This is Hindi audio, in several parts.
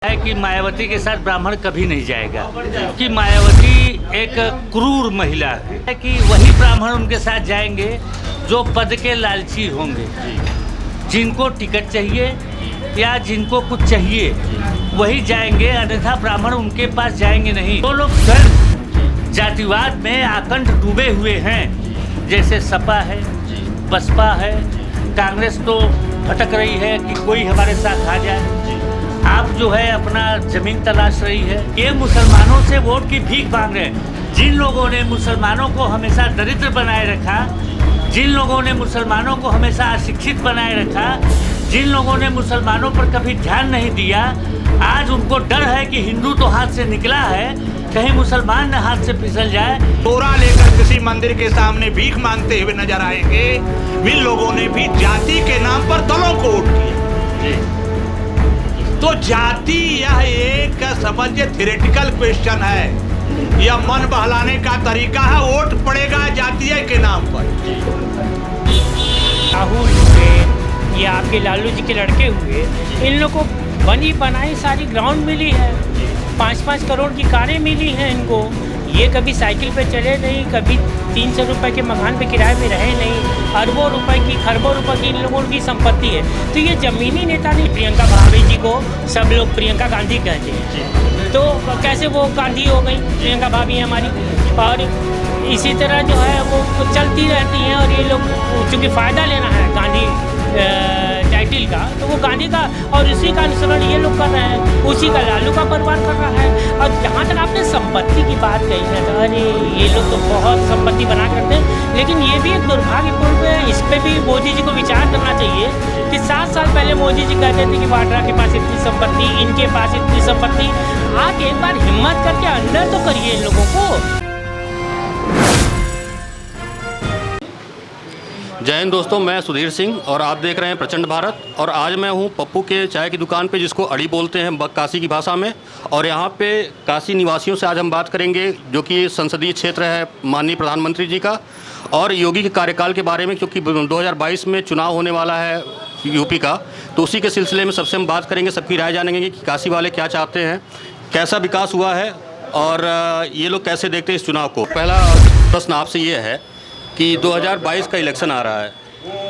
है कि मायावती के साथ ब्राह्मण कभी नहीं जाएगा, कि मायावती एक क्रूर महिला है कि वही ब्राह्मण उनके साथ जाएंगे जो पद के लालची होंगे, जिनको टिकट चाहिए या जिनको कुछ चाहिए वही जाएंगे, अन्यथा ब्राह्मण उनके पास जाएंगे नहीं। तो लोग स्वयं जातिवाद में आकंठ डूबे हुए हैं, जैसे सपा है, बसपा है, कांग्रेस तो भटक रही है कि कोई हमारे साथ आ जाए। आप जो है अपना जमीन तलाश रही है। ये मुसलमानों से वोट की भीख मांग रहे हैं। जिन लोगों ने मुसलमानों को हमेशा दरिद्र बनाए रखा, जिन लोगों ने मुसलमानों को हमेशा अशिक्षित बनाए रखा, जिन लोगों ने मुसलमानों पर कभी ध्यान नहीं दिया, आज उनको डर है कि हिंदू तो हाथ से निकला है, कहीं मुसलमान न हाथ से फिसल जाए। तोरा लेकर किसी मंदिर के सामने भीख मांगते हुए नजर आएंगे। इन लोगों ने भी जाति के नाम पर दलों को वोट किया। तो जाति यह एक समझिए थ्योरेटिकल क्वेश्चन है, यह मन बहलाने का तरीका है। वोट पड़ेगा जातीय के नाम पर। राहुल हुए या आपके लालू जी के लड़के हुए, इन लोगों को बनी बनाई सारी ग्राउंड मिली है, 5-5 करोड़ की कारें मिली हैं इनको। ये कभी साइकिल पे चले नहीं, कभी 300 रुपए के मकान पे किराए में रहे नहीं, अरबों रुपए की खरबों रुपए की इन लोगों की संपत्ति है। तो ये जमीनी नेता नहीं। प्रियंका भाभी जी को सब लोग प्रियंका गांधी कहते हैं, तो कैसे वो गांधी हो गई? प्रियंका भाभी हमारी, और इसी तरह जो है वो चलती रहती हैं। और ये लोग चूँकि फ़ायदा लेना है गांधी टाइटिल का, तो वो गांधी का और उसी का अनुसरण ये लोग कर रहे हैं, उसी का लालू का परिवार कर रहा है। और जहाँ तक आपने संपत्ति की बात कही है, तो अरे ये लोग तो बहुत संपत्ति बना करते हैं, लेकिन ये भी एक दुर्भाग्यपूर्ण है। इस पर भी मोदी जी को विचार करना चाहिए कि 7 साल पहले मोदी जी कहते थे कि वाड्रा के पास इतनी संपत्ति, इनके पास इतनी संपत्ति। आप एक बार हिम्मत करके अंदर तो करिए इन लोगों को। जय हिंद दोस्तों, मैं सुधीर सिंह और आप देख रहे हैं प्रचंड भारत। और आज मैं हूं पप्पू के चाय की दुकान पे, जिसको अड़ी बोलते हैं काशी की भाषा में। और यहां पे काशी निवासियों से आज हम बात करेंगे, जो कि संसदीय क्षेत्र है माननीय प्रधानमंत्री जी का, और योगी के कार्यकाल के बारे में, क्योंकि 2022 में चुनाव होने वाला है यूपी का। तो उसी के सिलसिले में सबसे हम बात करेंगे, सबकी राय जानेंगे कि काशी वाले क्या चाहते हैं, कैसा विकास हुआ है और ये लोग कैसे देखते हैं इस चुनाव को। पहला प्रश्न आपसे ये है कि 2022 का इलेक्शन आ रहा है।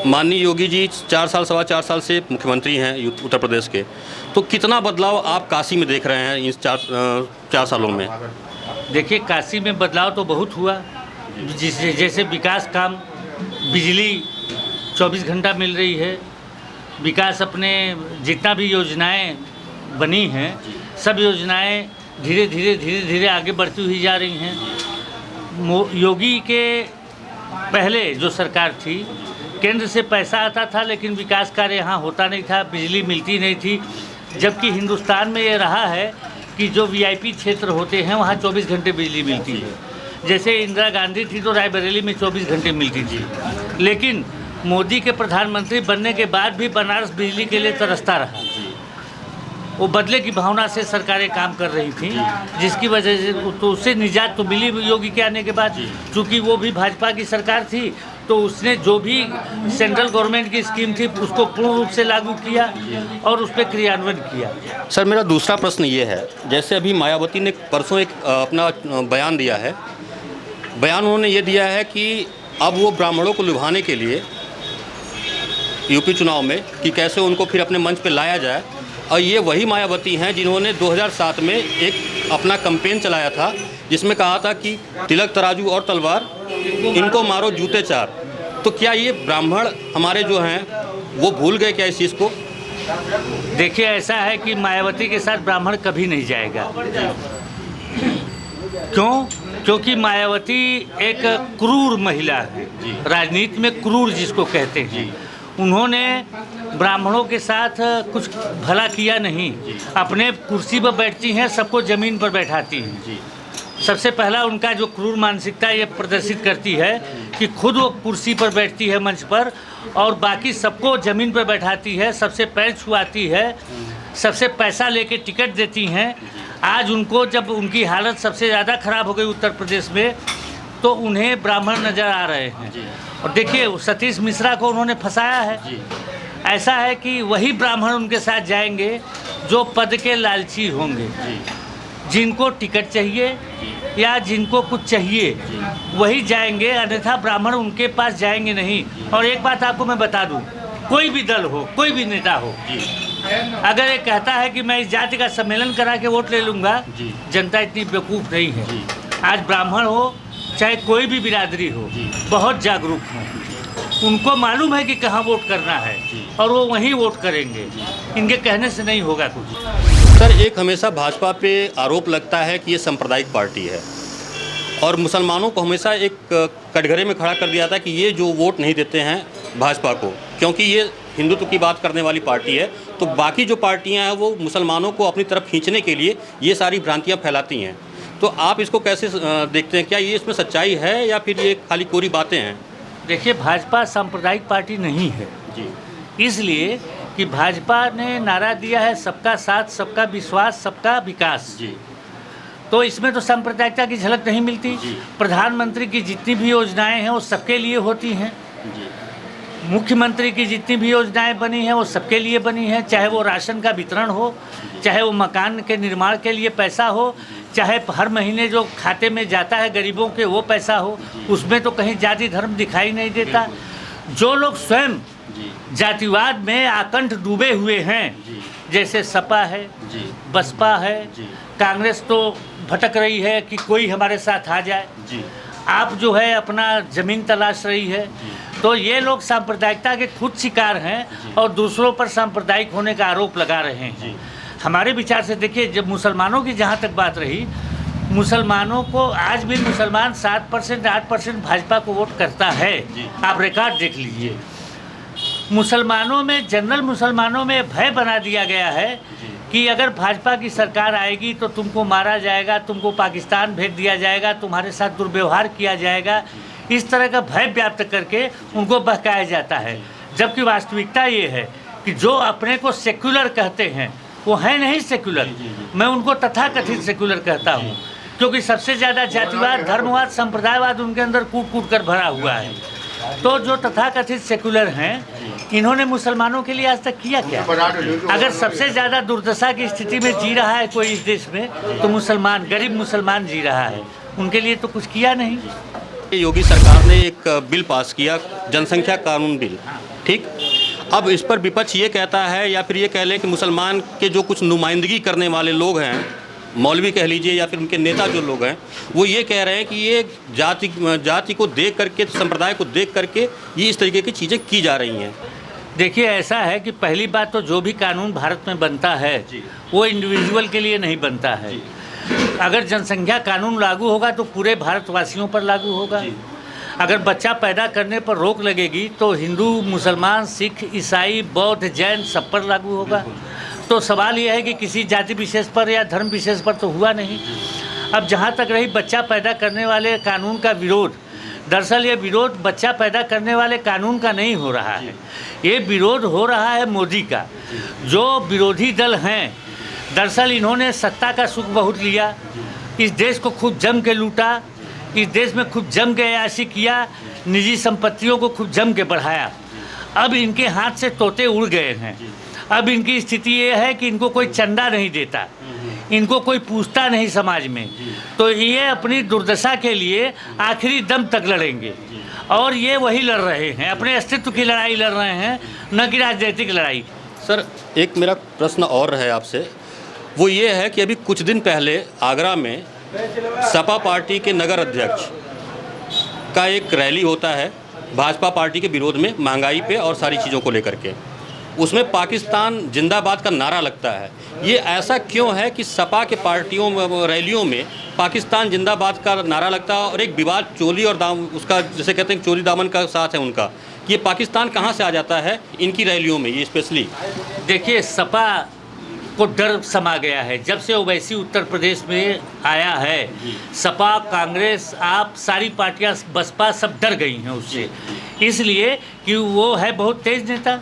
माननीय योगी जी 4 सवा 4 साल से मुख्यमंत्री हैं उत्तर प्रदेश के। तो कितना बदलाव आप काशी में देख रहे हैं इन 4 सालों में? देखिए, काशी में बदलाव तो बहुत हुआ। जैसे विकास काम, बिजली 24 घंटा मिल रही है, विकास अपने जितना भी योजनाएं बनी हैं, सब योजनाएं धीरे धीरे आगे बढ़ती हुई जा रही हैं। योगी के पहले जो सरकार थी, केंद्र से पैसा आता था लेकिन विकास कार्य यहाँ होता नहीं था, बिजली मिलती नहीं थी। जबकि हिंदुस्तान में ये रहा है कि जो वीआईपी क्षेत्र होते हैं वहाँ 24 घंटे बिजली मिलती है। जैसे इंदिरा गांधी थी तो रायबरेली में 24 घंटे मिलती थी, लेकिन मोदी के प्रधानमंत्री बनने के बाद भी बनारस बिजली के लिए तरसता रहा। वो बदले की भावना से सरकारें काम कर रही थी, जिसकी वजह से तो उससे निजात तो मिली योगी के आने के बाद। चूँकि वो भी भाजपा की सरकार थी, तो उसने जो भी सेंट्रल गवर्नमेंट की स्कीम थी उसको पूर्ण रूप से लागू किया और उस पर क्रियान्वयन किया। सर, मेरा दूसरा प्रश्न ये है, जैसे अभी मायावती ने परसों एक अपना बयान दिया है। बयान उन्होंने ये दिया है कि अब वो ब्राह्मणों को लुभाने के लिए यूपी चुनाव में कि कैसे उनको फिर अपने मंच पर लाया जाए। और ये वही मायावती हैं जिन्होंने 2007 में एक अपना कैंपेन चलाया था, जिसमें कहा था कि तिलक तराजू और तलवार, इनको मारो जूते 4। तो क्या ये ब्राह्मण हमारे जो हैं वो भूल गए क्या इस चीज़ को? देखिए, ऐसा है कि मायावती के साथ ब्राह्मण कभी नहीं जाएगा। क्यों? क्योंकि मायावती एक क्रूर महिला है, राजनीति में क्रूर जिसको कहते हैं। उन्होंने ब्राह्मणों के साथ कुछ भला किया नहीं। अपने कुर्सी पर बैठती हैं, सबको ज़मीन पर बैठाती हैं। सबसे पहला उनका जो क्रूर मानसिकता ये प्रदर्शित करती है कि खुद वो कुर्सी पर बैठती है मंच पर और बाकी सबको ज़मीन पर बैठाती है, सबसे पैर छुआती है, सबसे पैसा लेके टिकट देती हैं। आज उनको जब उनकी हालत सबसे ज़्यादा ख़राब हो गई उत्तर प्रदेश में, तो उन्हें ब्राह्मण नज़र आ रहे हैं। और देखिए, सतीश मिश्रा को उन्होंने फंसाया है। ऐसा है कि वही ब्राह्मण उनके साथ जाएंगे जो पद के लालची होंगे, जिनको टिकट चाहिए या जिनको कुछ चाहिए वही जाएंगे, अन्यथा ब्राह्मण उनके पास जाएंगे नहीं। और एक बात आपको मैं बता दूं, कोई भी दल हो, कोई भी नेता हो, अगर ये कहता है कि मैं इस जाति का सम्मेलन करा के वोट ले लूँगा, जनता इतनी बेवकूफ़ नहीं है। आज ब्राह्मण हो चाहे कोई भी बिरादरी हो, बहुत जागरूक हैं, उनको मालूम है कि कहाँ वोट करना है और वो वहीं वोट करेंगे। इनके कहने से नहीं होगा कुछ। सर, एक हमेशा भाजपा पे आरोप लगता है कि ये सांप्रदायिक पार्टी है और मुसलमानों को हमेशा एक कटघरे में खड़ा कर दिया था कि ये जो वोट नहीं देते हैं भाजपा को, क्योंकि ये हिंदुत्व की बात करने वाली पार्टी है, तो बाकी जो पार्टियां हैं वो मुसलमानों को अपनी तरफ खींचने के लिए ये सारी भ्रांतियां फैलाती हैं। तो आप इसको कैसे देखते हैं? क्या ये इसमें सच्चाई है या फिर ये खाली कोरी बातें हैं? देखिए, भाजपा सांप्रदायिक पार्टी नहीं है जी, इसलिए कि भाजपा ने नारा दिया है सबका साथ, सबका विश्वास, सबका विकास। जी, तो इसमें तो सांप्रदायिकता की झलक नहीं मिलती। जी। प्रधानमंत्री की जितनी भी योजनाएं हैं वो सबके लिए होती हैं, जी, मुख्यमंत्री की जितनी भी योजनाएं बनी हैं वो सबके लिए बनी हैं, चाहे वो राशन का वितरण हो, चाहे वो मकान के निर्माण के लिए पैसा हो, चाहे हर महीने जो खाते में जाता है गरीबों के वो पैसा हो, उसमें तो कहीं जाति धर्म दिखाई नहीं देता। जो लोग स्वयं जातिवाद में आकंठ डूबे हुए हैं, जैसे सपा है, बसपा है, कांग्रेस तो भटक रही है कि कोई हमारे साथ आ जाए, आप जो है अपना ज़मीन तलाश रही है, तो ये लोग सांप्रदायिकता के खुद शिकार हैं और दूसरों पर सांप्रदायिक होने का आरोप लगा रहे हैं। हमारे विचार से देखिए, जब मुसलमानों की जहाँ तक बात रही, मुसलमानों को आज भी मुसलमान 7% 8% भाजपा को वोट करता है। आप रिकॉर्ड देख लीजिए। मुसलमानों में, जनरल मुसलमानों में भय बना दिया गया है कि अगर भाजपा की सरकार आएगी तो तुमको मारा जाएगा, तुमको पाकिस्तान भेज दिया जाएगा, तुम्हारे साथ दुर्व्यवहार किया जाएगा। इस तरह का भय व्याप्त करके उनको बहकाया जाता है, जबकि वास्तविकता ये है कि जो अपने को सेक्युलर कहते हैं वो है नहीं सेक्युलर। मैं उनको तथाकथित सेक्युलर कहता हूँ, क्योंकि सबसे ज़्यादा जातिवाद, धर्मवाद, संप्रदायवाद उनके अंदर कूट कूट कर भरा हुआ है। तो जो तथाकथित सेक्युलर हैं, इन्होंने मुसलमानों के लिए आज तक किया क्या? अगर सबसे ज़्यादा दुर्दशा की स्थिति में जी रहा है कोई इस देश में, तो मुसलमान, गरीब मुसलमान जी रहा है। उनके लिए तो कुछ किया नहीं। योगी सरकार ने एक बिल पास किया, जनसंख्या कानून बिल, ठीक। अब इस पर विपक्ष ये कहता है या फिर ये कह लें कि मुसलमान के जो कुछ नुमाइंदगी करने वाले लोग हैं, मौलवी कह लीजिए या फिर उनके नेता जो लोग हैं, वो ये कह रहे हैं कि ये जाति को देख करके, संप्रदाय को देख करके ये इस तरीके की चीज़ें की जा रही हैं। देखिए, ऐसा है कि पहली बात तो जो भी कानून भारत में बनता है वो इंडिविजुअल के लिए नहीं बनता है। अगर जनसंख्या कानून लागू होगा तो पूरे भारतवासियों पर लागू होगा। अगर बच्चा पैदा करने पर रोक लगेगी तो हिंदू, मुसलमान, सिख, ईसाई, बौद्ध, जैन सब पर लागू होगा। तो सवाल यह है कि किसी जाति विशेष पर या धर्म विशेष पर तो हुआ नहीं। अब जहाँ तक रही बच्चा पैदा करने वाले कानून का विरोध, दरअसल ये विरोध बच्चा पैदा करने वाले कानून का नहीं हो रहा है, ये विरोध हो रहा है मोदी का। जो विरोधी दल हैं, दरअसल इन्होंने सत्ता का सुख बहुत लिया, इस देश को खूब जम के लूटा, इस देश में खूब जम के अयाशी किया, निजी संपत्तियों को खूब जम के बढ़ाया। अब इनके हाथ से तोते उड़ गए हैं। अब इनकी स्थिति ये है कि इनको कोई चंदा नहीं देता, इनको कोई पूछता नहीं समाज में। तो ये अपनी दुर्दशा के लिए आखिरी दम तक लड़ेंगे और ये वही लड़ रहे हैं, अपने अस्तित्व की लड़ाई लड़ रहे हैं, न कि राजनीतिक लड़ाई। सर, एक मेरा प्रश्न और है आपसे, वो ये है कि अभी कुछ दिन पहले आगरा में सपा पार्टी के नगर अध्यक्ष का एक रैली होता है भाजपा पार्टी के विरोध में, महंगाई पे और सारी चीज़ों को लेकर के। उसमें पाकिस्तान जिंदाबाद का नारा लगता है। ये ऐसा क्यों है कि सपा के पार्टियों में, रैलियों में पाकिस्तान जिंदाबाद का नारा लगता है और एक विवाद चोली और उसका जैसे कहते हैं चोली दामन का साथ है उनका, ये पाकिस्तान कहाँ से आ जाता है इनकी रैलियों में? ये स्पेशली देखिए, सपा को डर समा गया है जब से ओवैसी उत्तर प्रदेश में आया है। सपा, कांग्रेस, आप सारी पार्टियां, बसपा सब डर गई हैं उससे, इसलिए कि वो है बहुत तेज नेता,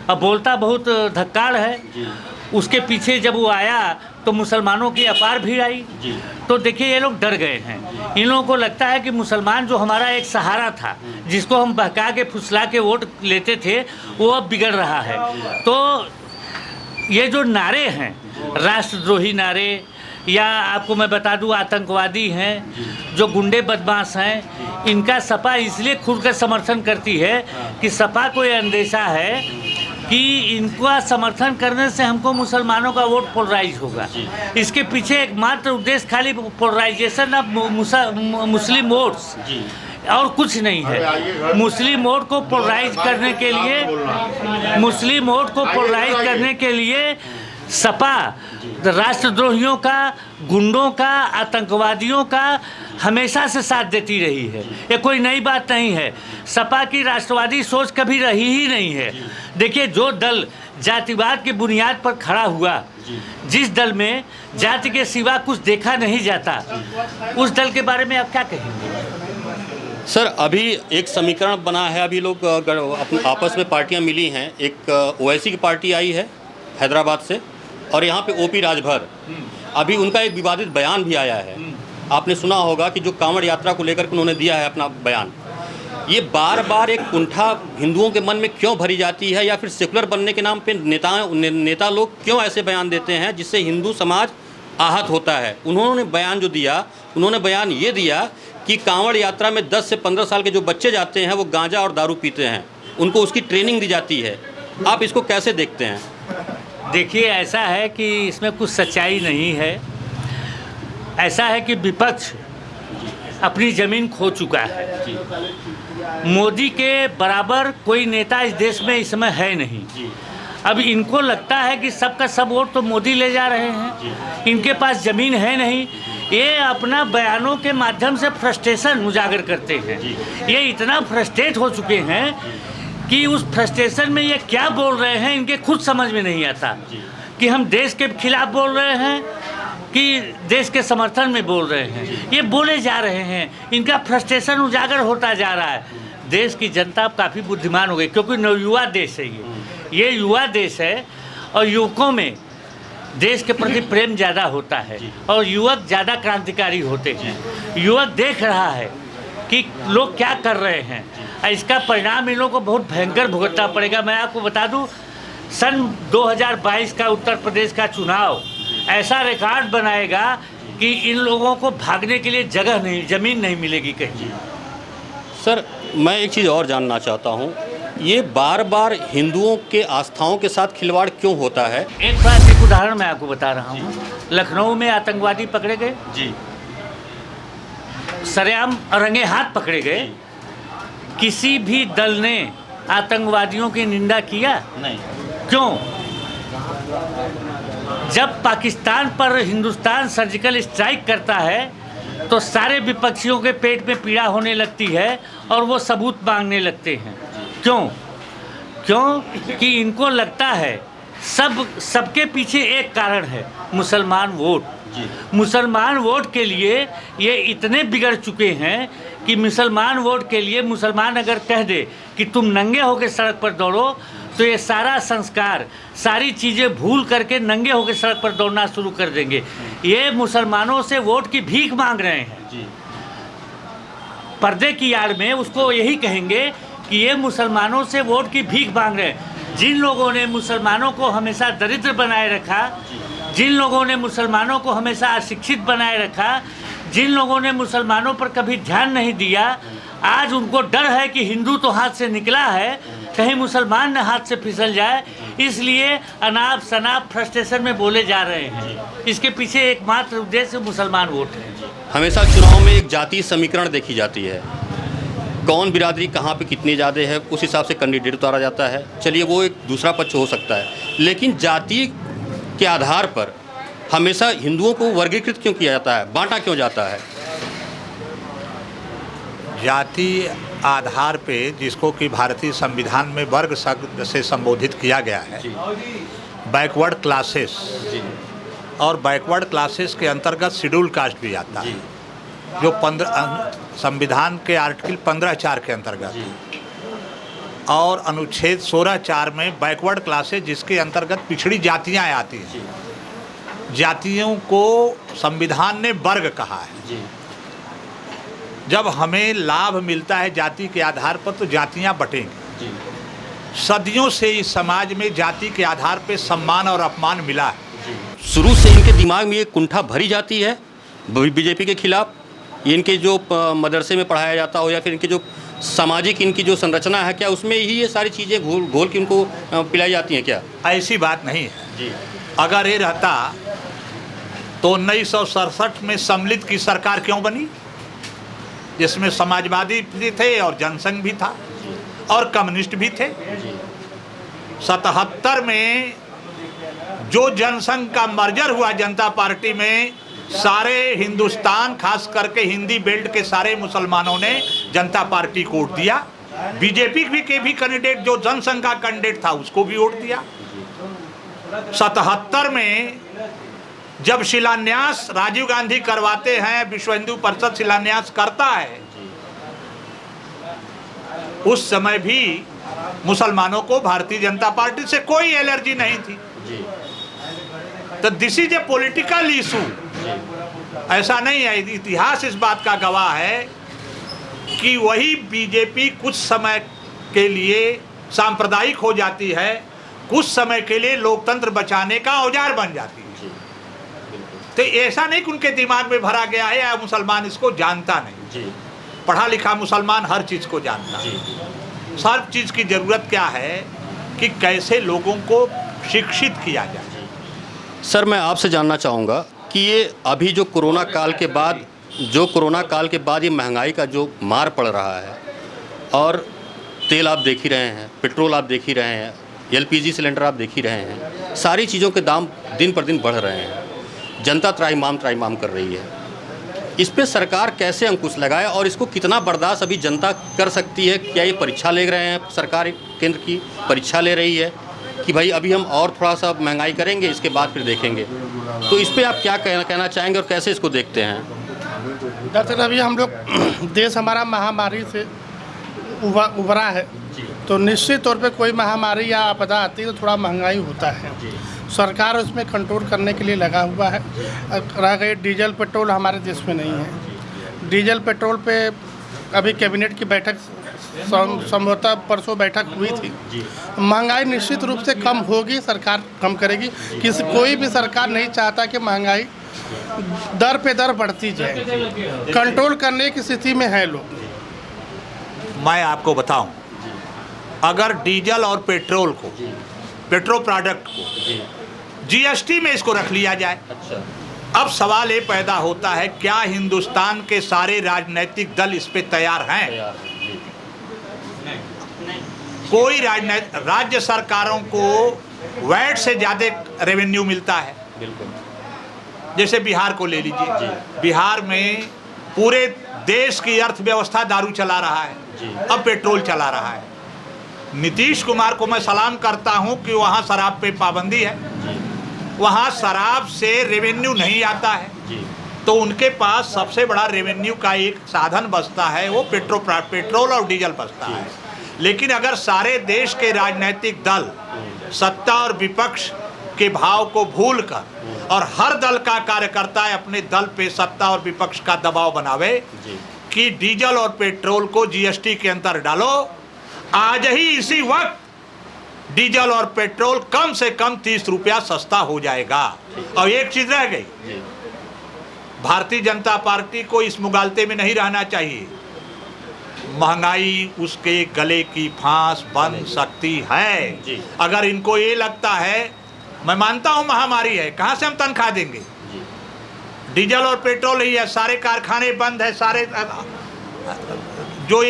अब बोलता बहुत धक्काड़ है। उसके पीछे जब वो आया तो मुसलमानों की अपार भीड़ आई। तो देखिए, ये लोग डर गए हैं। इन लोगों को लगता है कि मुसलमान जो हमारा एक सहारा था, जिसको हम बहका के फुसला के वोट लेते थे, वो अब बिगड़ रहा है। तो ये जो नारे हैं, राष्ट्रद्रोही नारे, या आपको मैं बता दूं आतंकवादी हैं, जो गुंडे बदमाश हैं, इनका सपा इसलिए खुलकर समर्थन करती है कि सपा को ये अंदेशा है कि इनका समर्थन करने से हमको मुसलमानों का वोट पोलराइज होगा। इसके पीछे एकमात्र उद्देश्य खाली पोलराइजेशन ऑफ मुस्लिम वोट्स और कुछ नहीं है। मुस्लिम वोट को पोलराइज करने के लिए, मुस्लिम वोट को पोलराइज करने के लिए सपा राष्ट्रद्रोहियों का, गुंडों का, आतंकवादियों का हमेशा से साथ देती रही है। ये कोई नई बात नहीं है। सपा की राष्ट्रवादी सोच कभी रही ही नहीं है। देखिए, जो दल जातिवाद की बुनियाद पर खड़ा हुआ, जिस दल में जाति के सिवा कुछ देखा नहीं जाता, उस दल के बारे में आप क्या कहेंगे? सर, अभी एक समीकरण बना है, अभी लोग आपस में पार्टियां मिली हैं। एक ओवैसी की पार्टी आई है हैदराबाद से, और यहाँ पे ओपी राजभर, अभी उनका एक विवादित बयान भी आया है। आपने सुना होगा कि जो कांवड़ यात्रा को लेकर उन्होंने दिया है अपना बयान, ये बार बार एक कुंठा हिंदुओं के मन में क्यों भरी जाती है, या फिर सेकुलर बनने के नाम पे नेता लोग क्यों ऐसे बयान देते हैं जिससे हिंदू समाज आहत होता है। उन्होंने बयान जो दिया, उन्होंने बयान ये दिया कि कांवड़ यात्रा में 10 से 15 साल के जो बच्चे जाते हैं वो गांजा और दारू पीते हैं, उनको उसकी ट्रेनिंग दी जाती है। आप इसको कैसे देखते हैं? देखिए, ऐसा है कि इसमें कुछ सच्चाई नहीं है। ऐसा है कि विपक्ष अपनी ज़मीन खो चुका है। मोदी के बराबर कोई नेता इस देश में इस समय है नहीं। अब इनको लगता है कि सबका सब वोट तो मोदी ले जा रहे हैं, इनके पास ज़मीन है नहीं। ये अपना बयानों के माध्यम से फ्रस्ट्रेशन उजागर करते हैं। ये इतना फ्रस्ट्रेट हो चुके हैं कि उस फ्रस्ट्रेशन में ये क्या बोल रहे हैं इनके खुद समझ में नहीं आता कि हम देश के खिलाफ बोल रहे हैं कि देश के समर्थन में बोल रहे हैं। ये बोले जा रहे हैं, इनका फ्रस्ट्रेशन उजागर होता जा रहा है। देश की जनता काफ़ी बुद्धिमान हो गई, क्योंकि नवयुवा देश है ये युवा देश है, और युवकों में देश के प्रति प्रेम ज़्यादा होता है, और युवक ज़्यादा क्रांतिकारी होते हैं। युवक देख रहा है कि लोग क्या कर रहे हैं, इसका परिणाम इन लोगों को बहुत भयंकर भुगतना पड़ेगा। मैं आपको बता दूं, सन 2022 का उत्तर प्रदेश का चुनाव ऐसा रिकॉर्ड बनाएगा कि इन लोगों को भागने के लिए जगह नहीं, ज़मीन नहीं मिलेगी कहीं। सर, मैं एक चीज़ और जानना चाहता हूँ, ये बार बार हिंदुओं के आस्थाओं के साथ खिलवाड़ क्यों होता है? एक उदाहरण मैं आपको बता रहा हूँ। लखनऊ में आतंकवादी पकड़े गए जी, सरेआम रंगे हाथ पकड़े गए। किसी भी दल ने आतंकवादियों की निंदा किया नहीं। क्यों? जब पाकिस्तान पर हिंदुस्तान सर्जिकल स्ट्राइक करता है तो सारे विपक्षियों के पेट में पीड़ा होने लगती है और वो सबूत मांगने लगते हैं। क्यों कि इनको लगता है सबके पीछे एक कारण है, मुसलमान वोट। मुसलमान वोट के लिए ये इतने बिगड़ चुके हैं कि मुसलमान वोट के लिए मुसलमान अगर कह दे कि तुम नंगे होकर सड़क पर दौड़ो, तो ये सारा संस्कार, सारी चीज़ें भूल करके नंगे होकर सड़क पर दौड़ना शुरू कर देंगे। ये मुसलमानों से वोट की भीख मांग रहे हैं। पर्दे की आड़ में उसको यही कहेंगे कि ये मुसलमानों से वोट की भीख मांग रहे हैं। जिन लोगों ने मुसलमानों को हमेशा दरिद्र बनाए रखा, जिन लोगों ने मुसलमानों को हमेशा अशिक्षित बनाए रखा, जिन लोगों ने मुसलमानों पर कभी ध्यान नहीं दिया, आज उनको डर है कि हिंदू तो हाथ से निकला है, कहीं मुसलमान न हाथ से फिसल जाए, इसलिए अनाप शनाप फ्रस्ट्रेशन में बोले जा रहे हैं। इसके पीछे एकमात्र उद्देश्य मुसलमान वोट है। हमेशा चुनाव में एक जातीय समीकरण देखी जाती है, कौन बिरादरी कहाँ पे कितनी ज़्यादा है, उस हिसाब से कैंडिडेट उतारा जाता है। चलिए, वो एक दूसरा पक्ष हो सकता है, लेकिन जाति के आधार पर हमेशा हिंदुओं को वर्गीकृत क्यों किया जाता है, बांटा क्यों जाता है? जाति आधार पे जिसको कि भारतीय संविधान में वर्ग शब्द से संबोधित किया गया है, बैकवर्ड क्लासेस, और बैकवर्ड क्लासेस के अंतर्गत शेड्यूल कास्ट भी आता है, जो संविधान के आर्टिकल 15(4) के अंतर्गत, और अनुच्छेद 16(4) में बैकवर्ड क्लासेस जिसके अंतर्गत पिछड़ी जातियां आती हैं। जातियों को संविधान ने वर्ग कहा है। जब हमें लाभ मिलता है जाति के आधार पर तो जातियां बटेंगी। सदियों से इस समाज में जाति के आधार पे सम्मान और अपमान मिला है। शुरू से इनके दिमाग में ये कुंठा भरी जाती है बीजेपी के खिलाफ, इनके जो मदरसे में पढ़ाया जाता हो या फिर इनके जो सामाजिक इनकी जो संरचना है, क्या उसमें ही ये सारी चीज़ें घोल के उनको पिलाई जाती हैं क्या? ऐसी बात नहीं है जी। अगर ये रहता तो 1967 में सम्मिलित की सरकार क्यों बनी, जिसमें समाजवादी भी थे और जनसंघ भी था और कम्युनिस्ट भी थे। 77 में जो जनसंघ का मर्जर हुआ जनता पार्टी में, सारे हिंदुस्तान खास करके हिंदी बेल्ट के सारे मुसलमानों ने जनता पार्टी को वोट दिया। बीजेपी के भी कैंडिडेट जो जनसंघ का कैंडिडेट था उसको भी वोट दिया। 77 में जब शिलान्यास राजीव गांधी करवाते हैं, विश्व हिंदू परिषद शिलान्यास करता है, उस समय भी मुसलमानों को भारतीय जनता पार्टी से कोई एलर्जी नहीं थी। तो this is a political issue, ऐसा नहीं है। इतिहास इस बात का गवाह है कि वही बीजेपी कुछ समय के लिए सांप्रदायिक हो जाती है, कुछ समय के लिए लोकतंत्र बचाने का औजार बन जाती है। तो ऐसा नहीं कि उनके दिमाग में भरा गया है या मुसलमान इसको जानता नहीं। पढ़ा लिखा मुसलमान हर चीज़ को जानता है। सब चीज़ की ज़रूरत क्या है कि कैसे लोगों को शिक्षित किया जाए। सर, मैं आपसे जानना चाहूँगा कि ये अभी जो कोरोना काल के बाद ये महंगाई का जो मार पड़ रहा है, और तेल आप देख ही रहे हैं, पेट्रोल आप देख ही रहे हैं, एलपीजी सिलेंडर आप देख ही रहे हैं, सारी चीज़ों के दाम दिन पर दिन बढ़ रहे हैं, जनता त्राहिमाम कर रही है। इस पे सरकार कैसे अंकुश लगाए और इसको कितना बर्दाश्त अभी जनता कर सकती है? क्या ये परीक्षा ले रहे हैं, सरकार केंद्र की परीक्षा ले रही है कि भाई अभी हम और थोड़ा सा महंगाई करेंगे, इसके बाद फिर देखेंगे? तो इस पे आप क्या कहना चाहेंगे और कैसे इसको देखते हैं? दरअसल अभी हम लोग देश हमारा महामारी से उभरा है, तो निश्चित तौर पे कोई महामारी या आपदा आती है तो थोड़ा महंगाई होता है। सरकार उसमें कंट्रोल करने के लिए लगा हुआ है। रह गए डीजल पेट्रोल, हमारे देश में नहीं है। डीजल पेट्रोल पे अभी कैबिनेट की बैठक संभवतः परसों बैठक हुई थी। महंगाई निश्चित रूप से कम होगी, सरकार कम करेगी। कोई भी सरकार नहीं चाहता कि महंगाई दर पे दर बढ़ती जाए, कंट्रोल करने की स्थिति में है लोग। मैं आपको बताऊं, अगर डीजल और पेट्रोल को, पेट्रोल प्रोडक्ट को जीएसटी में इसको रख लिया जाए, अब सवाल ये पैदा होता है क्या हिंदुस्तान के सारे राजनीतिक दल इस पे तैयार हैं? कोई राज्य सरकारों को वैट से ज़्यादा रेवेन्यू मिलता है। जैसे बिहार को ले लीजिए, बिहार में पूरे देश की अर्थव्यवस्था दारू चला रहा है, अब पेट्रोल चला रहा है। नीतीश कुमार को मैं सलाम करता हूं कि वहां शराब पे पाबंदी है, वहां शराब से रेवेन्यू नहीं आता है, तो उनके पास सबसे बड़ा रेवेन्यू का एक साधन बचता है, वो पेट्रोल और डीजल बचता है। लेकिन अगर सारे देश के राजनीतिक दल सत्ता और विपक्ष के भाव को भूलकर और हर दल का कार्यकर्ता अपने दल पे सत्ता और विपक्ष का दबाव बनावे कि डीजल और पेट्रोल को जीएसटी के अंदर डालो, आज ही इसी वक्त डीजल और पेट्रोल कम से कम 30 रुपया सस्ता हो जाएगा। और एक चीज रह गई, भारतीय जनता पार्टी को इस मुगालते में नहीं रहना चाहिए। महंगाई उसके गले की फांस बन सकती है। अगर इनको ये लगता है, मैं मानता हूं महामारी है, कहां से हम तनख्वाह देंगे? डीजल और पेट्रोल ही है, सारे कारखाने बंद है, सारे जो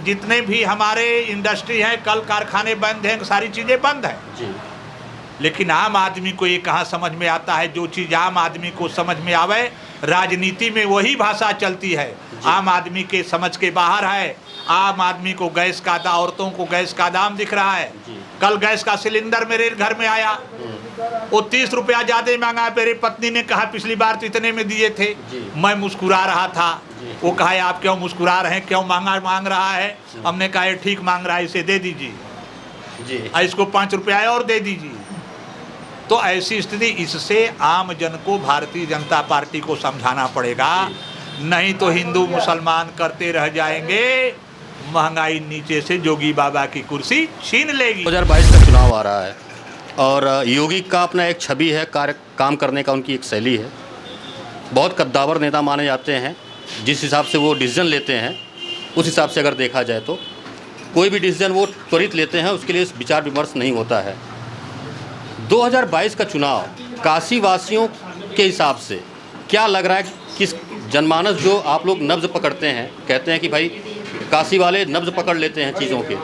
जितने भी हमारे इंडस्ट्री हैं, कल कारखाने बंद हैं, सारी चीज़ें बंद हैं। लेकिन आम आदमी को ये कहाँ समझ में आता है? जो चीज़ आम आदमी को समझ में आवे, राजनीति में वही भाषा चलती है, आम आदमी के समझ के बाहर है। आम आदमी को गैस का औरतों को गैस का दाम दिख रहा है। कल गैस का सिलेंडर मेरे घर में आया, वो 30 रुपया ज़्यादा महंगा। मेरी पत्नी ने कहा पिछली बार तो इतने में दिए थे। मैं मुस्कुरा रहा था, वो कहा आप क्यों मुस्कुरा रहे हैं, क्यों महंगा मांग रहा है? हमने कहा ये ठीक मांग रहा है, इसे दे दीजिए, इसको 5 रुपया और दे दीजिए। तो ऐसी स्थिति, इससे आम जन को भारतीय जनता पार्टी को समझाना पड़ेगा, नहीं तो हिंदू मुसलमान करते रह जाएंगे महंगाई नीचे से जोगी बाबा की कुर्सी छीन लेगी। 2022 का चुनाव आ रहा है और योगी का अपना एक छवि है, काम करने का उनकी एक शैली है। बहुत कद्दावर नेता माने जाते हैं। जिस हिसाब से वो डिसीजन लेते हैं उस हिसाब से अगर देखा जाए तो कोई भी डिसीजन वो त्वरित लेते हैं, उसके लिए विचार विमर्श नहीं होता है। 2022 का चुनाव काशी वासियों के हिसाब से क्या लग रहा है? किस जनमानस जो आप लोग नब्ज़ पकड़ते हैं, कहते हैं कि भाई काशी वाले नब्ज़ पकड़ लेते हैं चीज़ों के,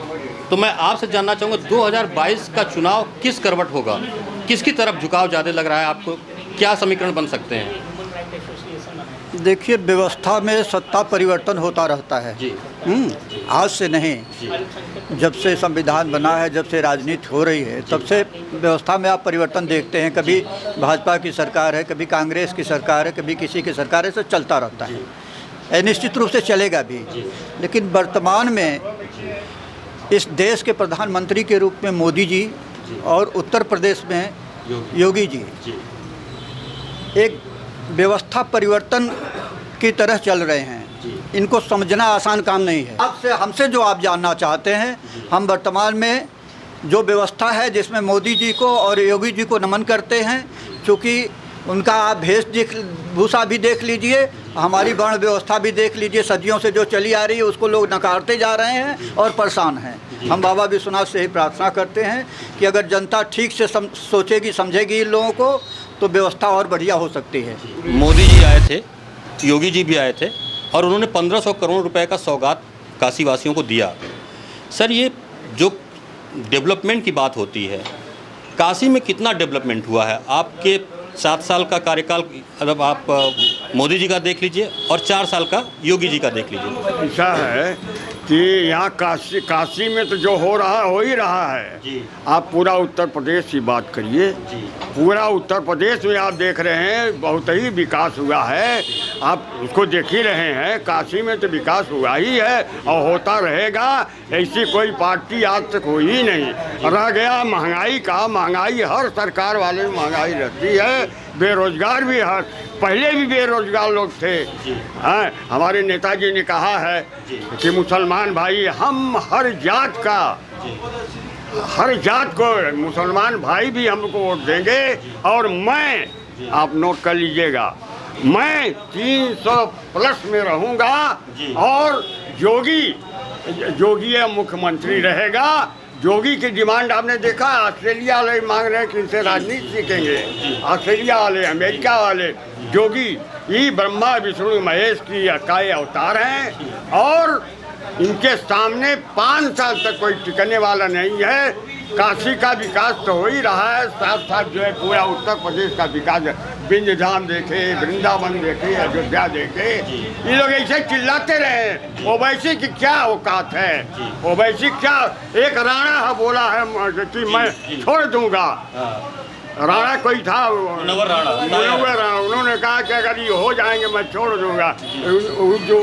तो मैं आपसे जानना चाहूँगा 2022 का चुनाव किस करवट होगा, किसकी तरफ झुकाव ज़्यादा लग रहा है आपको? क्या समीकरण बन सकते हैं? देखिए, व्यवस्था में सत्ता परिवर्तन होता रहता है जी। आज से नहीं, जब से संविधान बना है, जब से राजनीति हो रही है, तब से व्यवस्था में आप परिवर्तन देखते हैं। कभी भाजपा की सरकार है, कभी कांग्रेस की सरकार है, कभी किसी की सरकार है, तो चलता रहता है, निश्चित रूप से चलेगा भी। लेकिन वर्तमान में इस देश के प्रधानमंत्री के रूप में मोदी जी और उत्तर प्रदेश में योगी जी एक व्यवस्था परिवर्तन की तरह चल रहे हैं। इनको समझना आसान काम नहीं है। आपसे हमसे जो आप जानना चाहते हैं, हम वर्तमान में जो व्यवस्था है जिसमें मोदी जी को और योगी जी को नमन करते हैं, क्योंकि उनका आप वेशभूषा भी देख लीजिए, हमारी वर्ण व्यवस्था भी देख लीजिए, सदियों से जो चली आ रही है उसको लोग नकारते जा रहे हैं और परेशान हैं। हम बाबा विश्वनाथ से ही प्रार्थना करते हैं कि अगर जनता ठीक से सोचेगी, समझेगी इन लोगों को, तो व्यवस्था और बढ़िया हो सकती है। मोदी जी आए थे, योगी जी भी आए थे और उन्होंने 1500 करोड़ रुपए का सौगात काशी वासियों को दिया। सर, ये जो डेवलपमेंट की बात होती है, काशी में कितना डेवलपमेंट हुआ है? आपके 7 साल का कार्यकाल मतलब आप मोदी जी का देख लीजिए और 4 साल का योगी जी का देख लीजिए। ऐसा है कि यहाँ काशी में तो जो हो रहा हो ही रहा है जी। आप पूरा उत्तर प्रदेश की बात करिए, पूरा उत्तर प्रदेश में आप देख रहे हैं बहुत ही विकास हुआ है। आप उसको देख ही रहे हैं, काशी में तो विकास हुआ ही है और होता रहेगा। ऐसी कोई पार्टी आज तक हुई ही नहीं। रह गया महंगाई का, महंगाई हर सरकार वाले में महंगाई रहती है, बेरोजगार भी हर, पहले भी बेरोजगार लोग थे। हाँ, हमारे नेताजी ने कहा है कि मुसलमान भाई, हम हर जात को मुसलमान भाई भी हमको वोट देंगे। और मैं, आप नोट कर लीजिएगा, मैं 300 प्लस में रहूँगा और योगी मुख्यमंत्री रहेगा। योगी की डिमांड आपने देखा, ऑस्ट्रेलिया वाले मांग रहे हैं कि इनसे राजनीति सीखेंगे, ऑस्ट्रेलिया वाले, अमेरिका वाले। योगी ये ब्रह्मा विष्णु महेश की काय अवतार हैं और इनके सामने 5 साल तक कोई टिकने वाला नहीं है। काशी का विकास तो हो ही रहा है, साथ साथ जो है पूरा उत्तर प्रदेश का विकास, विंध्य धाम देखे, वृंदावन देखे, अयोध्या देखे। ये लोग ऐसे चिल्लाते रहे, ओवैसी की क्या औकात है, ओवैसी क्या, एक राणा बोला है कि मैं छोड़ दूंगा। राणा कोई था, मुनव्वर राणा, उन्होंने कहा कि अगर ये हो जाएंगे मैं छोड़ दूंगा। जो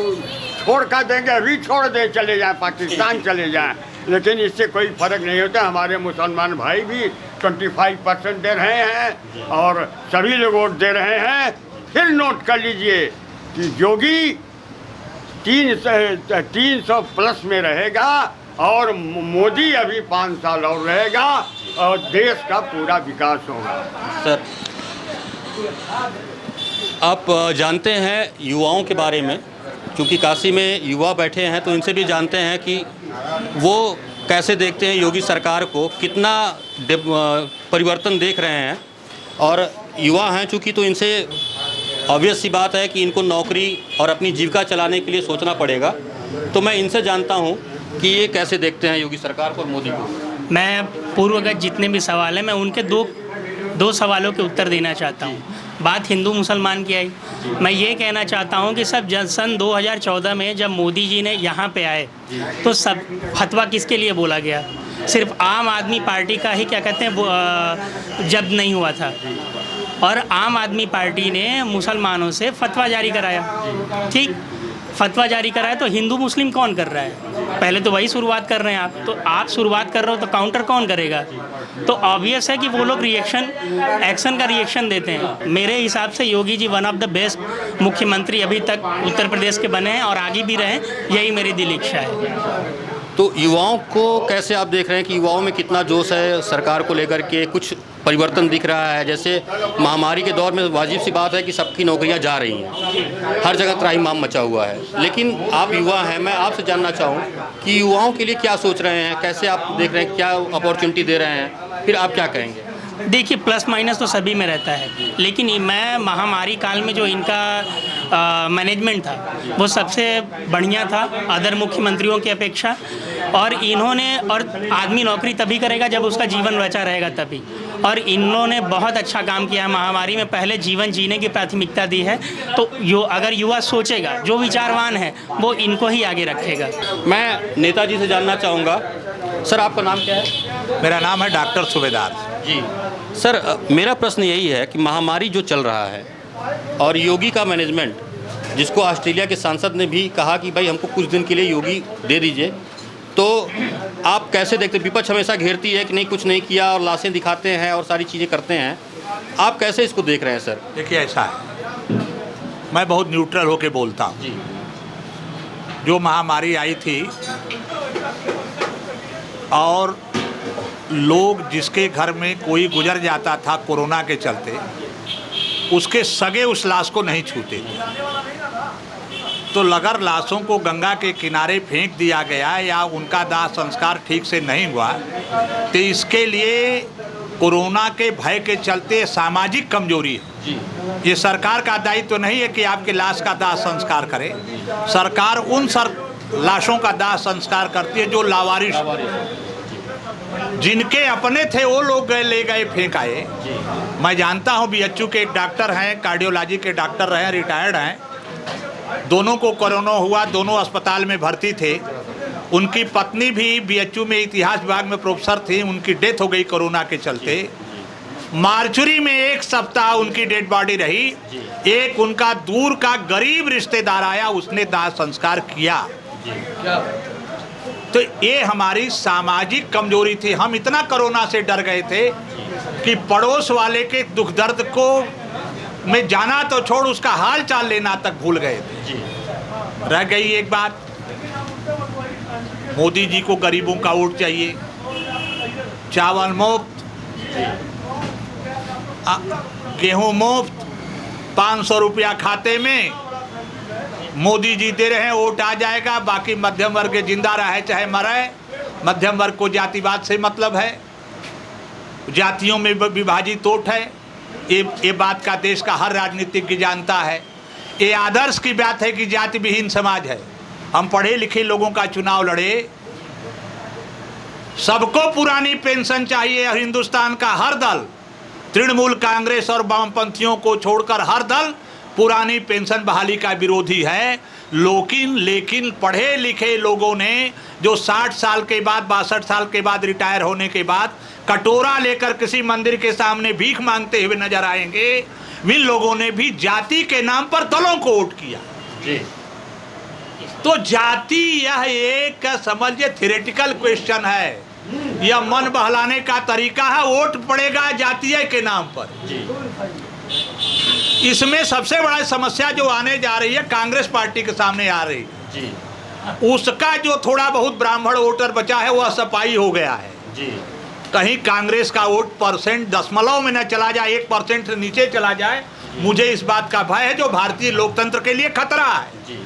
छोड़ कर देंगे, अभी छोड़ दे, चले जाएं, पाकिस्तान चले जाएं। लेकिन इससे कोई फर्क नहीं होता। हमारे मुसलमान भाई भी 25% दे रहे हैं और सभी लोग वोट दे रहे हैं। फिर नोट कर लीजिए कि योगी 300 प्लस में रहेगा और मोदी अभी 5 साल और रहेगा और देश का पूरा विकास होगा। सर, आप जानते हैं युवाओं के बारे में, क्योंकि काशी में युवा बैठे हैं, तो इनसे भी जानते हैं कि वो कैसे देखते हैं योगी सरकार को, कितना परिवर्तन देख रहे हैं। और युवा हैं चूँकि, तो इनसे ऑब्वियस सी बात है कि इनको नौकरी और अपनी जीविका चलाने के लिए सोचना पड़ेगा। तो मैं इनसे जानता हूँ कि ये कैसे देखते हैं योगी सरकार को और मोदी को। मैं पूर्वगत जितने भी सवाल हैं, मैं उनके दो सवालों के उत्तर देना चाहता हूँ। बात हिंदू मुसलमान की आई, मैं ये कहना चाहता हूँ कि सब सन 2014 में जब मोदी जी ने यहाँ पे आए तो सब फतवा किसके लिए बोला गया? सिर्फ आम आदमी पार्टी का ही क्या कहते हैं वो जब नहीं हुआ था, और आम आदमी पार्टी ने मुसलमानों से फतवा जारी कराया। ठीक, फतवा जारी करा है तो हिंदू मुस्लिम कौन कर रहा है? पहले तो वही शुरुआत कर रहे हैं आप, तो आप शुरुआत कर रहे हो तो काउंटर कौन करेगा? तो ऑब्वियस है कि वो लोग एक्शन का रिएक्शन देते हैं। मेरे हिसाब से Yogi ji one of the best मुख्यमंत्री अभी तक उत्तर प्रदेश के बने हैं और आगे भी रहें, यही मेरी दिल इच्छा है। तो युवाओं को कैसे आप देख रहे हैं कि युवाओं में कितना जोश है सरकार को लेकर के? कुछ परिवर्तन दिख रहा है? जैसे महामारी के दौर में वाजिब सी बात है कि सबकी नौकरियां जा रही हैं, हर जगह त्राहिमाम मचा हुआ है, लेकिन आप युवा हैं, मैं आपसे जानना चाहूँ कि युवाओं के लिए क्या सोच रहे हैं, कैसे आप देख रहे हैं, क्या अपॉर्चुनिटी दे रहे हैं, फिर आप क्या कहेंगे? देखिए, प्लस माइनस तो सभी में रहता है, लेकिन मैं महामारी काल में जो इनका मैनेजमेंट था वो सबसे बढ़िया था अदर मुख्यमंत्रियों की अपेक्षा। और इन्होंने, और आदमी नौकरी तभी करेगा जब उसका जीवन बचा रहेगा तभी, और इन्होंने बहुत अच्छा काम किया है महामारी में। पहले जीवन जीने की प्राथमिकता दी है, तो अगर युवा सोचेगा, जो विचारवान है वो इनको ही आगे रखेगा। मैं नेताजी से जानना चाहूँगा, सर आपका नाम क्या है? मेरा नाम है डॉक्टर सूबेदार जी। सर मेरा प्रश्न यही है कि महामारी जो चल रहा है और योगी का मैनेजमेंट, जिसको ऑस्ट्रेलिया के सांसद ने भी कहा कि भाई हमको कुछ दिन के लिए योगी दे दीजिए, तो आप कैसे देखते? विपक्ष हमेशा घेरती है कि नहीं कुछ नहीं किया और लाशें दिखाते हैं और सारी चीज़ें करते हैं, आप कैसे इसको देख रहे हैं सर? देखिए, ऐसा है, मैं बहुत न्यूट्रल होकर बोलता हूँ। जी। जो महामारी आई थी और लोग जिसके घर में कोई गुजर जाता था कोरोना के चलते, उसके सगे उस लाश को नहीं छूते थे, तो अगर लाशों को गंगा के किनारे फेंक दिया गया या उनका दाह संस्कार ठीक से नहीं हुआ, तो इसके लिए कोरोना के भय के चलते सामाजिक कमजोरी है। ये सरकार का दायित्व तो नहीं है कि आपके लाश का दाह संस्कार करे। सरकार उन लाशों का दाह संस्कार करती है जो लावारिस, जिनके अपने थे वो लोग ले गए फेंक आए। मैं जानता हूँ बीएचयू के एक डॉक्टर हैं, कार्डियोलॉजी के डॉक्टर रहे, रिटायर्ड हैं, दोनों को कोरोना हुआ, दोनों अस्पताल में भर्ती थे। उनकी पत्नी भी बीएचयू में इतिहास विभाग में प्रोफेसर थी, उनकी डेथ हो गई कोरोना के चलते। मार्चुरी में 1 सप्ताह उनकी डेड बॉडी रही। एक उनका दूर का गरीब रिश्तेदार आया, उसने दाह संस्कार किया। तो ये हमारी सामाजिक कमजोरी थी। हम इतना कोरोना से डर गए थे कि पड़ोस वाले के दुख दर्द को में जाना तो छोड़, उसका हाल चाल लेना तक भूल गए थे। रह गई एक बात, मोदी जी को गरीबों का वोट चाहिए, चावल मुफ्त, गेहूं मुफ्त, 500 रुपया खाते में मोदी जी दे रहे हैं, वोट आ जाएगा, बाकी मध्यम वर्ग जिंदा रहे चाहे मरे। मध्यम वर्ग को जातिवाद से मतलब है, जातियों में विभाजित वोट है, ये बात का देश का हर राजनीतिज्ञ जानता है। ये आदर्श की बात है कि जाति विहीन समाज है। हम पढ़े लिखे लोगों का चुनाव लड़े, सबको पुरानी पेंशन चाहिए। हिंदुस्तान का हर दल, तृणमूल कांग्रेस और वामपंथियों को छोड़कर हर दल पुरानी पेंशन बहाली का विरोधी है। लेकिन पढ़े लिखे लोगों ने जो 60 साल के बाद, 62 साल के बाद रिटायर होने के बाद कटोरा लेकर किसी मंदिर के सामने भीख मांगते हुए नजर आएंगे, इन लोगों ने भी जाति के नाम पर दलों को वोट किया। जी। तो जाति यह एक समझिए थ्योरेटिकल क्वेश्चन है, यह मन बहलाने का तरीका है। वोट पड़ेगा जातीय के नाम पर। जी। इसमें सबसे बड़ा समस्या जो आने जा रही है, कांग्रेस पार्टी के सामने आ रही है। जी। उसका जो थोड़ा बहुत ब्राह्मण वोटर बचा है वह सफाई हो गया है। जी। कहीं कांग्रेस का वोट परसेंट दशमलव में न चला जाए, 1% से नीचे चला जाए, मुझे इस बात का भय है, जो भारतीय लोकतंत्र के लिए खतरा है। जी।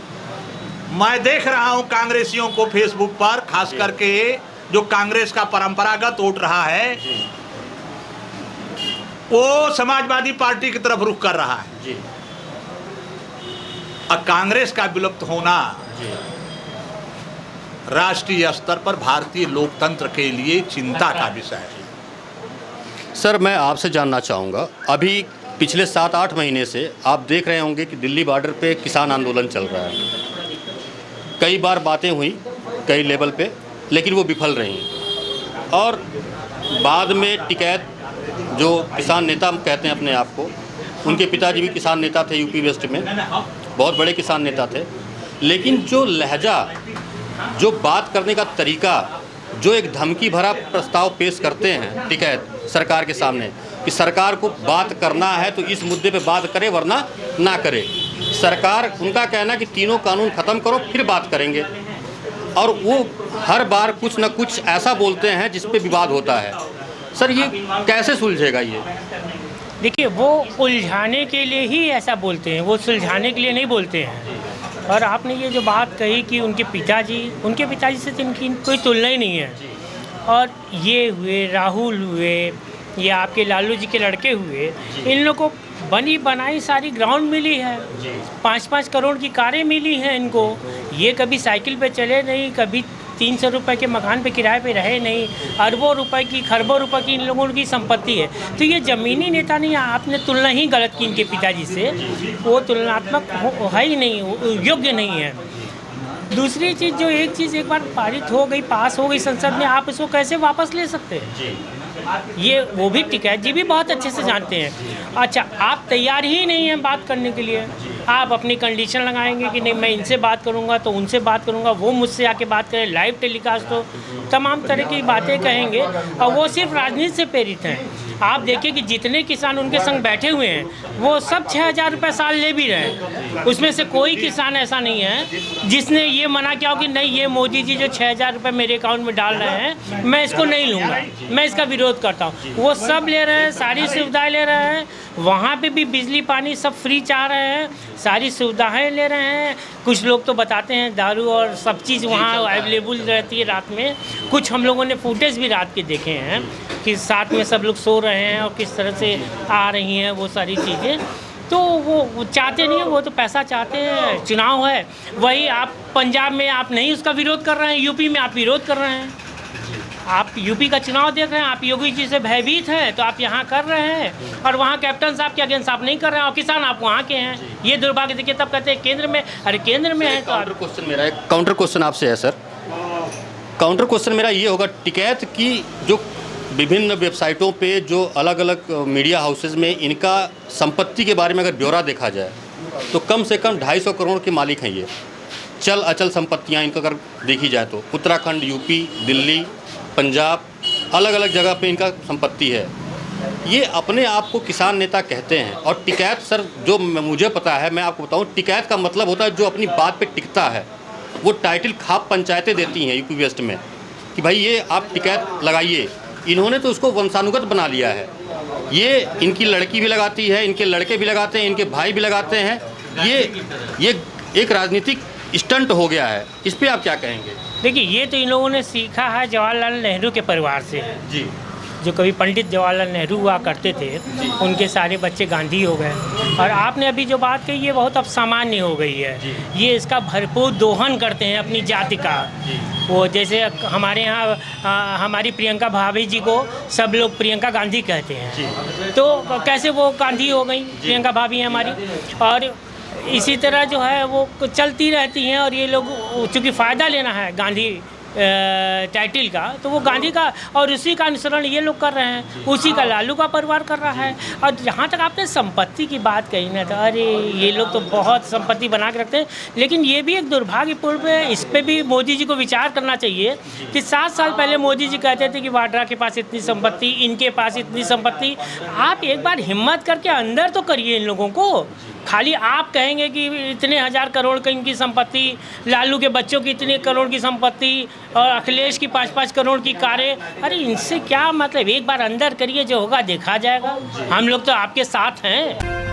मैं देख रहा हूं कांग्रेसियों को फेसबुक पर, खास करके जो कांग्रेस का परंपरागत वोट रहा है, वो समाजवादी पार्टी की तरफ रुख कर रहा है। जी। और कांग्रेस का विलुप्त होना राष्ट्रीय स्तर पर भारतीय लोकतंत्र के लिए चिंता का विषय है। सर मैं आपसे जानना चाहूँगा, अभी पिछले 7-8 महीने से आप देख रहे होंगे कि दिल्ली बॉर्डर पे किसान आंदोलन चल रहा है। कई बार बातें हुई कई लेवल पे, लेकिन वो विफल रही, और बाद में टिकैत जो किसान नेता कहते हैं अपने आप को, उनके पिताजी भी किसान नेता थे यूपी वेस्ट में, बहुत बड़े किसान नेता थे। लेकिन जो लहजा, जो बात करने का तरीका, जो एक धमकी भरा प्रस्ताव पेश करते हैं टिकैत सरकार के सामने कि सरकार को बात करना है तो इस मुद्दे पे बात करे वरना ना करे। सरकार, उनका कहना कि तीनों कानून ख़त्म करो फिर बात करेंगे, और वो हर बार कुछ न कुछ ऐसा बोलते हैं जिस पे विवाद होता है। सर ये कैसे सुलझेगा ये? देखिए, वो उलझाने के लिए ही ऐसा बोलते हैं, वो सुलझाने के लिए नहीं बोलते हैं। और आपने ये जो बात कही कि उनके पिताजी से तो इनकी कोई तुलना ही नहीं है। और ये हुए राहुल हुए, ये आपके लालू जी के लड़के हुए, इन लोगों को बनी बनाई सारी ग्राउंड मिली है, 5-5 करोड़ की कारें मिली हैं इनको। ये कभी साइकिल पे चले नहीं, कभी 300 रुपए के मकान पे किराए पे रहे नहीं, अरबों रुपए की, खरबों रुपए की इन लोगों की संपत्ति है। तो ये ज़मीनी नेता नहीं, आपने तुलना ही गलत की इनके पिताजी से, वो तुलनात्मक है ही नहीं, योग्य नहीं है। दूसरी चीज़, जो एक चीज़ एक बार पारित हो गई, पास हो गई संसद में, आप इसको कैसे वापस ले सकते हैं? ये वो भी टिकैत जी भी बहुत अच्छे से जानते हैं। अच्छा, आप तैयार ही नहीं हैं बात करने के लिए, आप अपनी कंडीशन लगाएंगे कि नहीं मैं इनसे बात करूंगा तो उनसे बात करूंगा, वो मुझसे आके बात करें, लाइव टेलीकास्ट हो, तमाम तरह की बातें कहेंगे, और वो सिर्फ राजनीति से प्रेरित हैं। आप देखिए कि जितने किसान उनके संग बैठे हुए हैं वो सब 6,000 रुपये साल ले भी रहे हैं। उसमें से कोई किसान ऐसा नहीं है जिसने ये मना किया हो कि नहीं, ये मोदी जी जो 6,000 रुपये मेरे अकाउंट में डाल रहे हैं मैं इसको नहीं लूँगा, मैं इसका विरोध करता हूँ। वो सब ले रहे हैं, सारी सुविधाएं ले रहे हैं, वहाँ पे भी बिजली पानी सब फ्री चाह रहे हैं, सारी सुविधाएं ले रहे हैं। कुछ लोग तो बताते हैं दारू और सब चीज़ वहाँ अवेलेबल रहती है रात में। कुछ हम लोगों ने फुटेज भी रात के देखे हैं कि साथ में सब लोग सो रहे हैं और किस तरह से आ रही हैं वो सारी चीज़ें। तो वो चाहते नहीं है, वो तो पैसा चाहते हैं। चुनाव है, वही आप पंजाब में आप नहीं उसका विरोध कर रहे हैं, यूपी में आप विरोध कर रहे हैं। आप यूपी का चुनाव देख रहे हैं, आप योगी जी से भयभीत हैं तो आप यहाँ कर रहे हैं, और वहाँ कैप्टन साहब के अगेंस्ट आप नहीं कर रहे हैं, और किसान आप वहाँ के हैं। ये दुर्भाग्य देखिए, तब कहते हैं केंद्र में, अरे केंद्र में है तो। काउंटर क्वेश्चन मेरा, एक काउंटर क्वेश्चन आपसे है सर। काउंटर क्वेश्चन मेरा ये होगा, टिकैत की जो विभिन्न वेबसाइटों पे जो अलग अलग मीडिया हाउसेज में इनका संपत्ति के बारे में अगर ब्यौरा देखा जाए तो कम से कम 250 करोड़ के मालिक हैं ये। चल अचल संपत्तियां इनका अगर देखी जाए तो उत्तराखंड, यूपी, दिल्ली, पंजाब, अलग अलग जगह पे इनका संपत्ति है। ये अपने आप को किसान नेता कहते हैं। और टिकैत सर, जो मुझे पता है, मैं आपको बताऊं, टिकैत का मतलब होता है जो अपनी बात पे टिकता है। वो टाइटल खाप पंचायतें देती हैं यूपी वेस्ट में कि भाई ये आप टिकैत लगाइए। इन्होंने तो उसको वंशानुगत बना लिया है। ये इनकी लड़की भी लगाती है, इनके लड़के भी लगाते हैं, इनके भाई भी लगाते हैं। ये एक राजनीतिक स्टंट हो गया है। इस पर आप क्या कहेंगे? देखिए, ये तो इन लोगों ने सीखा है जवाहरलाल नेहरू के परिवार से जी। जो कभी पंडित जवाहरलाल नेहरू हुआ करते थे, उनके सारे बच्चे गांधी हो गए। और आपने अभी जो बात कही, ये बहुत अब सामान्य हो गई है। ये इसका भरपूर दोहन करते हैं अपनी जाति का। वो जैसे हमारे यहाँ हमारी प्रियंका भाभी जी को सब लोग प्रियंका गांधी कहते हैं, तो कैसे वो गांधी हो गई, प्रियंका भाभी हैं हमारी। और इसी तरह जो है वो चलती रहती हैं। और ये लोग चूँकि फ़ायदा लेना है गांधी टाइटल का, तो वो गांधी का और उसी का अनुसरण ये लोग कर रहे हैं, उसी का लालू का परिवार कर रहा है। और जहाँ तक आपने संपत्ति की बात कही ना, तो अरे ये लोग तो बहुत संपत्ति बना के रखते हैं। लेकिन ये भी एक दुर्भाग्यपूर्ण है, इस पर भी मोदी जी को विचार करना चाहिए कि 7 साल पहले मोदी जी कहते थे कि वाड्रा के पास इतनी संपत्ति, इनके पास इतनी संपत्ति। आप एक बार हिम्मत करके अंदर तो करिए इन लोगों को। खाली आप कहेंगे कि इतने 1000 करोड़ की इनकी संपत्ति, लालू के बच्चों की इतने करोड़ की संपत्ति, और अखिलेश की 5-5 करोड़ की कारें। अरे इनसे क्या मतलब, एक बार अंदर करिए, जो होगा देखा जाएगा। हम लोग तो आपके साथ हैं।